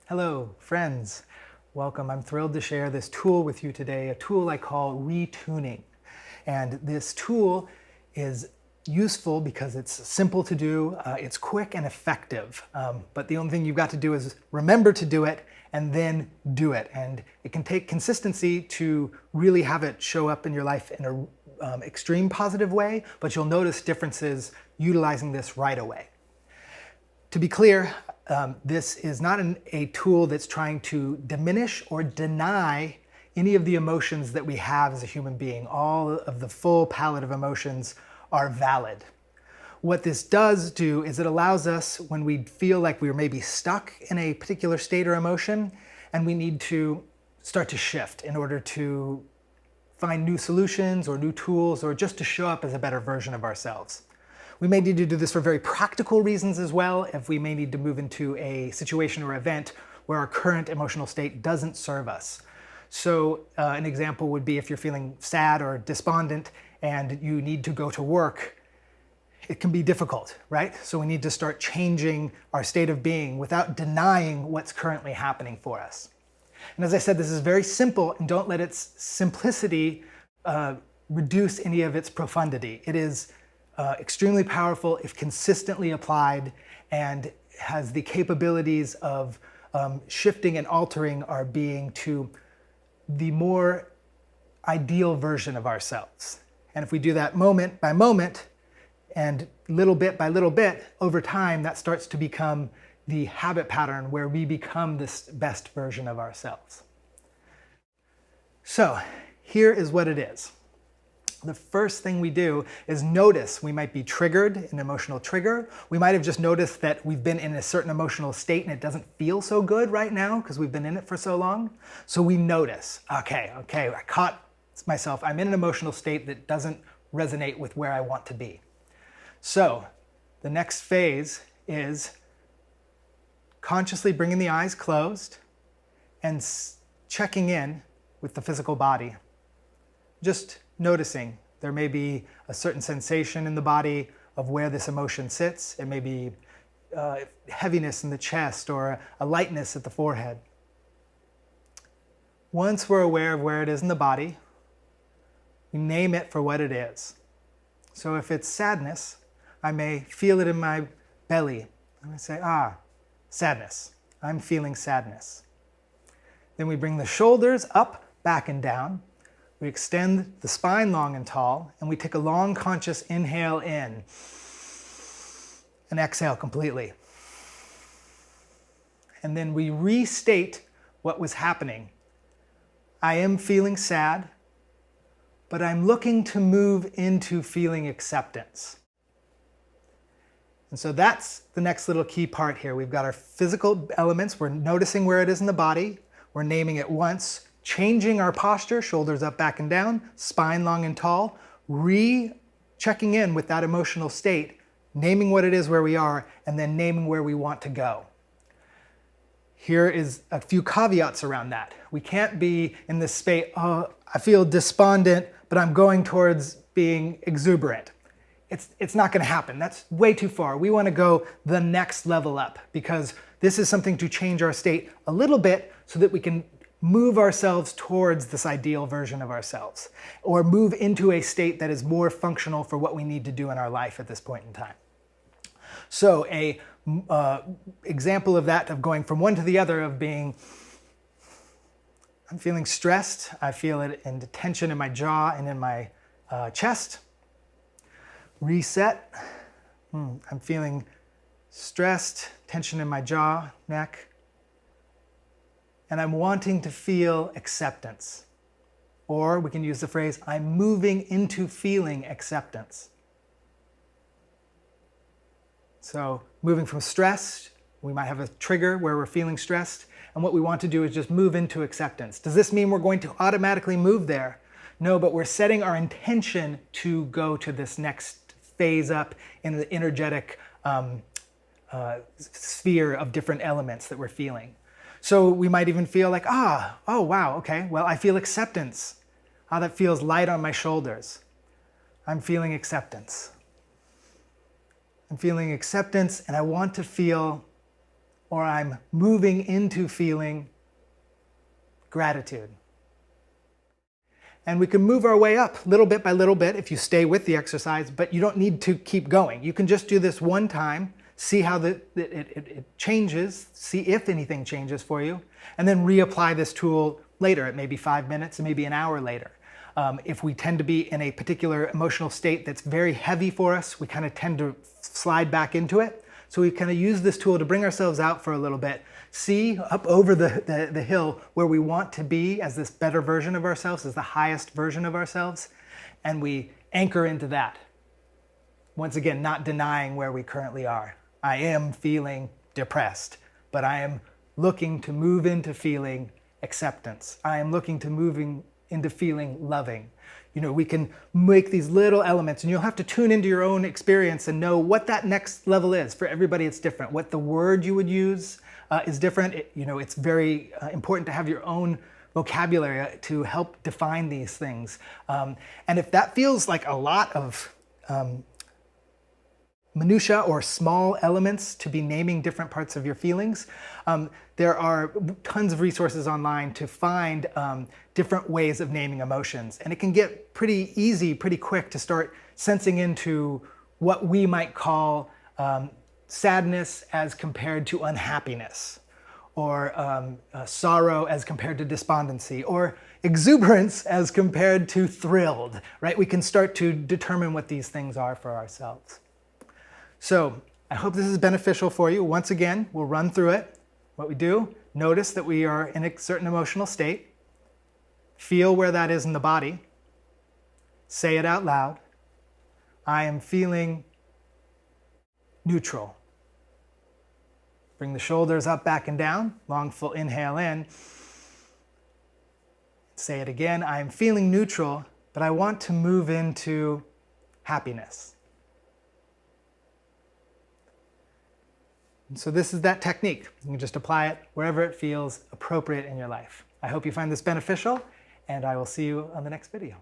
Hello, friends. Welcome. I'm thrilled to share this tool with you today, a tool I call retuning. And this tool is useful because it's simple to do, it's quick and effective. But the only thing you've got to do is remember to do it and then do it. And it can take consistency to really have it show up in your life in an extreme positive way, but you'll notice differences utilizing this right away. To be clear, this is not a tool that's trying to diminish or deny any of the emotions that we have as a human being. All of the full palette of emotions are valid. What this does do is it allows us, when we feel like we're maybe stuck in a particular state or emotion, and we need to start to shift in order to find new solutions or new tools, or just to show up as a better version of ourselves. We may need to do this for very practical reasons as well, if we may need to move into a situation or event where our current emotional state doesn't serve us. So an example would be if you're feeling sad or despondent and you need to go to work, it can be difficult, right? So we need to start changing our state of being without denying what's currently happening for us. And as I said, this is very simple, and don't let its simplicity reduce any of its profundity. It is extremely powerful if consistently applied, and has the capabilities of shifting and altering our being to the more ideal version of ourselves. And if we do that moment by moment and little bit by little bit, over time, that starts to become the habit pattern where we become this best version of ourselves. So here is what it is. The first thing we do is notice we might be triggered, an emotional trigger. We might have just noticed that we've been in a certain emotional state and it doesn't feel so good right now because we've been in it for so long. So we notice, okay, I caught myself. I'm in an emotional state that doesn't resonate with where I want to be. So the next phase is consciously bringing the eyes closed and checking in with the physical body. Just noticing there may be a certain sensation in the body of where this emotion sits. It may be heaviness in the chest or a lightness at the forehead. Once we're aware of where it is in the body, we name it for what it is. So if it's sadness, I may feel it in my belly. I'm going to say, sadness. I'm feeling sadness. Then we bring the shoulders up, back and down. We extend the spine long and tall, and we take a long conscious inhale in and exhale completely. And then we restate what was happening. I am feeling sad, but I'm looking to move into feeling acceptance. And so that's the next little key part here. We've got our physical elements. We're noticing where it is in the body. We're naming it once, changing our posture, shoulders up, back and down, spine long and tall, checking in with that emotional state, naming what it is where we are, and then naming where we want to go. Here is a few caveats around that. We can't be in this state, I feel despondent, but I'm going towards being exuberant. It's not going to happen. That's way too far. We want to go the next level up, because this is something to change our state a little bit so that we can move ourselves towards this ideal version of ourselves, or move into a state that is more functional for what we need to do in our life at this point in time. So a example of that, of going from one to the other, of being, I'm feeling stressed. I feel it in the tension in my jaw and in my chest. Reset. I'm feeling stressed, tension in my jaw, neck. And I'm wanting to feel acceptance. Or we can use the phrase, I'm moving into feeling acceptance. So moving from stress, we might have a trigger where we're feeling stressed, and what we want to do is just move into acceptance. Does this mean we're going to automatically move there? No, but we're setting our intention to go to this next phase up in the energetic sphere of different elements that we're feeling. So we might even feel like, oh wow, okay, well, I feel acceptance. That feels light on my shoulders. I'm feeling acceptance. I'm feeling acceptance, and I want to feel or I'm moving into feeling gratitude. And we can move our way up little bit by little bit if you stay with the exercise, but you don't need to keep going. You can just do this one time, see how it changes, see if anything changes for you, and then reapply this tool later. It may be 5 minutes, it may be an hour later. If we tend to be in a particular emotional state that's very heavy for us, we kind of tend to slide back into it. So we kind of use this tool to bring ourselves out for a little bit, see up over the hill where we want to be as this better version of ourselves, as the highest version of ourselves, and we anchor into that. Once again, not denying where we currently are. I am feeling depressed, but I am looking to move into feeling acceptance. I am looking to moving into feeling loving. You know, we can make these little elements, and you'll have to tune into your own experience and know what that next level is. For everybody, it's different. What the word you would use is different. It's very important to have your own vocabulary to help define these things. And if that feels like a lot of minutia or small elements to be naming different parts of your feelings, there are tons of resources online to find different ways of naming emotions. And it can get pretty easy, pretty quick to start sensing into what we might call sadness as compared to unhappiness, or sorrow as compared to despondency, or exuberance as compared to thrilled, right? We can start to determine what these things are for ourselves. So I hope this is beneficial for you. Once again, we'll run through it. What we do, notice that we are in a certain emotional state. Feel where that is in the body. Say it out loud. I am feeling neutral. Bring the shoulders up, back, and down. Long, full inhale in. Say it again. I am feeling neutral, but I want to move into happiness. And so this is that technique. You can just apply it wherever it feels appropriate in your life. I hope you find this beneficial, and I will see you on the next video.